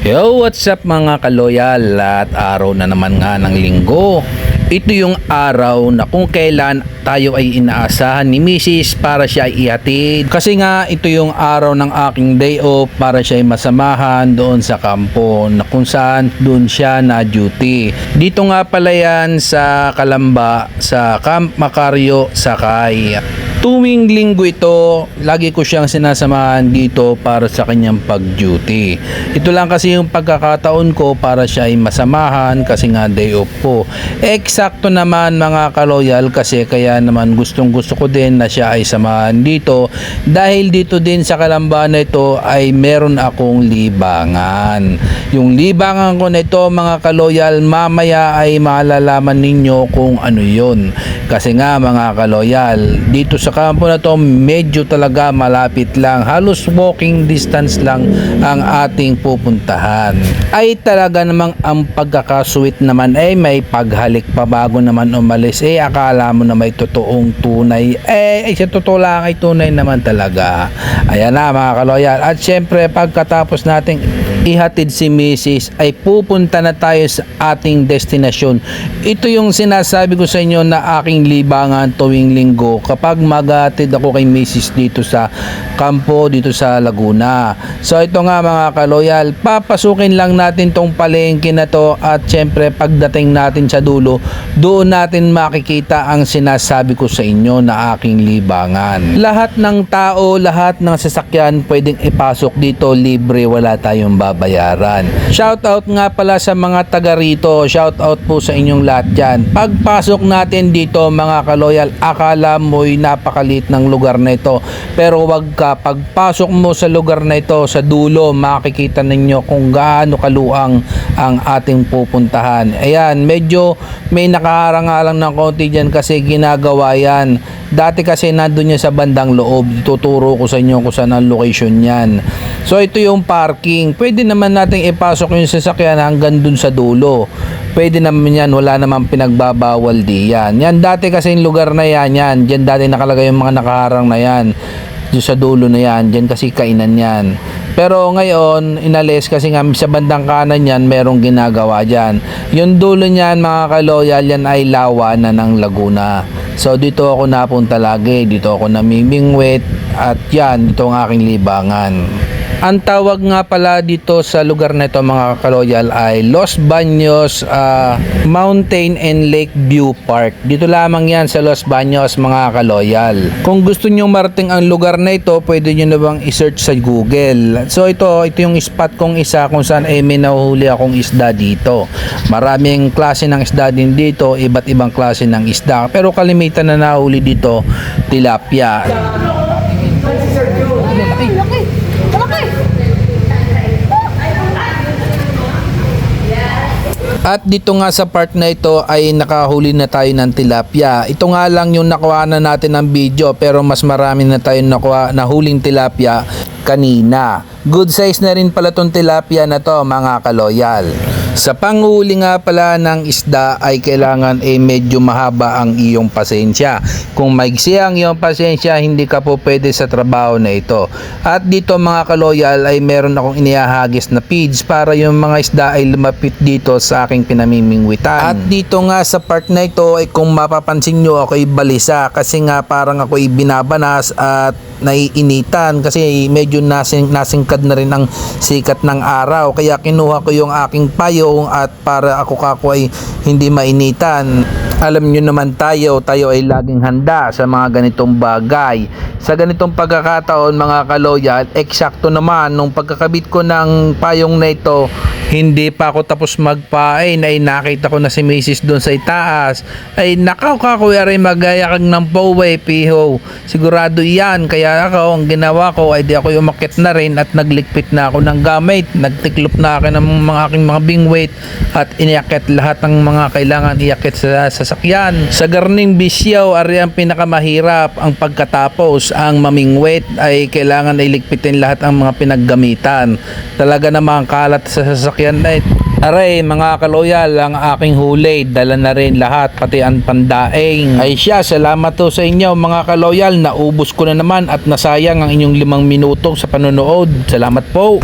Yo, what's up mga kaloyal? At araw na naman nga ng linggo. Ito yung araw na kung kailan tayo ay inaasahan ni Mrs. para siya ay ihatid. Kasi nga ito yung araw ng aking day off para siya ay masamahan doon sa kampo na kung saan doon siya na duty. Dito nga pala yan sa Calamba sa Camp Macario, Sakay. Tuwing linggo ito, lagi ko siyang sinasamahan dito para sa kanyang pag-duty. Ito lang kasi yung pagkakataon ko para siya ay masamahan kasi nga day off ko. Eksakto naman mga kaloyal kasi kaya naman gustong gusto ko din na siya ay samahan dito dahil dito din sa Calamba na ito ay meron akong libangan. Yung libangan ko na ito mga kaloyal, mamaya ay malalaman ninyo kung ano yun. Kasi nga mga kaloyal, dito sa kampo na to medyo talaga malapit lang, halos walking distance lang ang ating pupuntahan. Ay talaga namang ang pagkakasweet naman ay may paghalik pa bago naman umalis. Akala mo na may totoong tunay, sa totoo lang ay tunay naman talaga. Ayan na mga kaloyal, at syempre pagkatapos nating ihatid si Mrs. ay pupunta na tayo sa ating destinasyon. Ito yung sinasabi ko sa inyo na aking libangan tuwing linggo kapag maghatid ako kay Mrs. dito sa kampo dito sa Laguna. So ito nga mga kaloyal, papasukin lang natin tong palengke na to at syempre pagdating natin sa dulo, doon natin makikita ang sinasabi ko sa inyo na aking libangan. Lahat ng tao, lahat ng sasakyan pwedeng ipasok dito libre, wala tayong babayaran. Shout out nga pala sa mga taga rito, shout out po sa inyong lahat dyan. Pagpasok natin dito mga kaloyal, akala mo'y napakaliit ng lugar na ito, pero wag ka, pagpasok mo sa lugar na ito sa dulo, makikita ninyo kung gaano kaluang ang ating pupuntahan. Ayan, medyo may nakaharang-harang ng konti dyan kasi ginagawa yan. Dati kasi nandun yan sa bandang loob, tuturo ko sa inyo kung saan ang location yan. So ito yung parking, pwede naman natin ipasok yung sasakyan hanggang dun sa dulo. Pwede naman yan, wala namang pinagbabawal diyan. Yan dati kasi yung lugar na yan, dyan dati nakalagay yung mga nakaharang na yan. Doon sa dulo na yan, dyan kasi kainan yan. Pero ngayon, inalis kasi nga sa bandang kanan yan, merong ginagawa dyan. Yung dulo niyan mga kaloyal, yan ay lawa na ng Laguna. So dito ako napunta lagi, dito ako namimingwit at yan, ito ang aking libangan. Ang tawag nga pala dito sa lugar na ito mga kaloyal ay Los Baños Mountain and Lake View Park. Dito lamang yan sa Los Baños mga kaloyal. Kung gusto nyo marating ang lugar na ito, pwede nyo na bang i-search sa Google. So ito yung spot kong isa kung saan may nahuhuli akong isda dito. Maraming klase ng isda din dito, iba't ibang klase ng isda. Pero kalimitan na nahuli dito, tilapia. At dito nga sa part na ito ay nakahuli na tayo ng tilapia. Ito nga lang yung nakuha na natin ng video, pero mas marami na tayo na huling tilapia kanina. Good size na rin pala tong tilapia na to mga kaloyal. Sa panghuli nga pala ng isda ay kailangan medyo mahaba ang iyong pasensya. Kung maigsi ang iyong pasensya, hindi ka po pwede sa trabaho na ito. At dito mga kaloyal ay meron akong inihahagis na feeds para yung mga isda ay lumapit dito sa aking pinamimingwitan. At dito nga sa part na ito ay kung mapapansin nyo ako ay balisa kasi nga parang ako ay binabanas at naiinitan kasi medyo nasingkad na rin ang sikat ng araw, kaya kinuha ko yung aking payong at para ako ay hindi mainitan. Alam nyo naman tayo ay laging handa sa mga ganitong bagay. Sa ganitong pagkakataon mga kaloyal, eksakto naman nung pagkakabit ko ng payong na ito, hindi pa ako tapos magpain ay nakita ko na si Mrs. doon sa itaas. Ay nakaw aray magayakag ng poway piho. Sigurado yan, kaya ako ang ginawa ko ay di ako umakyat na rin at naglikpit na ako ng gamit. Nagtiklop na ako ng mga aking mga bingwit at iniakit lahat ng mga kailangan iakit sa sasakyan. Sa garning bisyaw, ari ang pinakamahirap ang pagkatapos ang mamingwit ay kailangan ay ligpitin lahat ang mga pinaggamitan. Talaga namang kalat sa sasakyan. Aray mga kaloyal, ang aking huli dala na rin lahat, pati ang pandaing. Ay siya, salamat to sa inyo mga kaloyal, naubos ko na naman at nasayang ang inyong 5 minuto sa panonood. Salamat po.